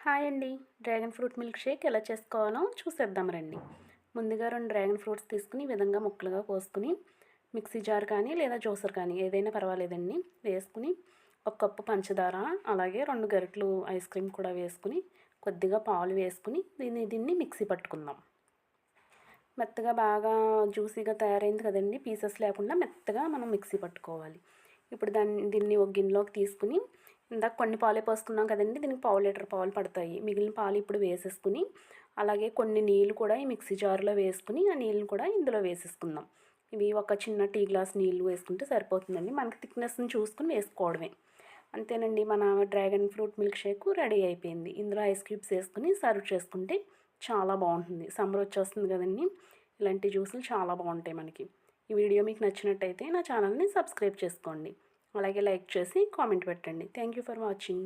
Hi అండి. Dragon fruit milk shake ఎలా చేసుకోవాలో చూసేద్దాం రండి. ముందుగా 2 డ్రాగన్ ఫ్రూట్స్ తీసుకుని ఈ విధంగా ముక్కలుగా కోసుకుని మిక్సీ జార్ కానీ లేదా జ్యూసర్ కానీ ఏదైనా పర్వాలేదండి వేసుకుని ఒక కప్పు పంచదార అలాగే 2 గరిటెలు ఐస్ క్రీమ్ కూడా వేసుకుని కొద్దిగా పాలు వేసుకుని దీన్ని మిక్సీ పట్టుకుందాం. మెత్తగా బాగా జ్యూసీగా తయారైంది కదండి, పీసెస్ లేకుండా మెత్తగా మనం మిక్సీ పట్టుకోవాలి. ఇప్పుడు దీన్ని ఒక గిన్నెలోకి తీసుకుని ఇందాక కొన్ని పాలే పోసుకున్నాం కదండి, దీనికి పావు లీటర్ పాలు పడతాయి. మిగిలిన పాలు ఇప్పుడు వేసేసుకుని అలాగే కొన్ని నీళ్ళు కూడా ఈ మిక్సీ జార్లో వేసుకుని ఆ నీళ్ళని కూడా ఇందులో వేసేసుకుందాం. ఇవి ఒక చిన్న టీ గ్లాస్ నీళ్ళు వేసుకుంటే సరిపోతుందండి. మనకి థిక్నెస్ని చూసుకుని వేసుకోవడమే. అంతేనండి, మన dragon fruit milk shake ready అయిపోయింది. ఇందులో ఐస్ క్యూబ్స్ వేసుకుని సర్వ్ చేసుకుంటే చాలా బాగుంటుంది. సమ్మర్ వచ్చేస్తుంది కదండి, ఇలాంటి జ్యూసులు చాలా బాగుంటాయి మనకి. ఈ వీడియో మీకు నచ్చినట్టయితే నా ఛానల్ని సబ్స్క్రైబ్ చేసుకోండి. అలాగే లైక్ చేసి కామెంట్ పెట్టండి. Thank you for watching.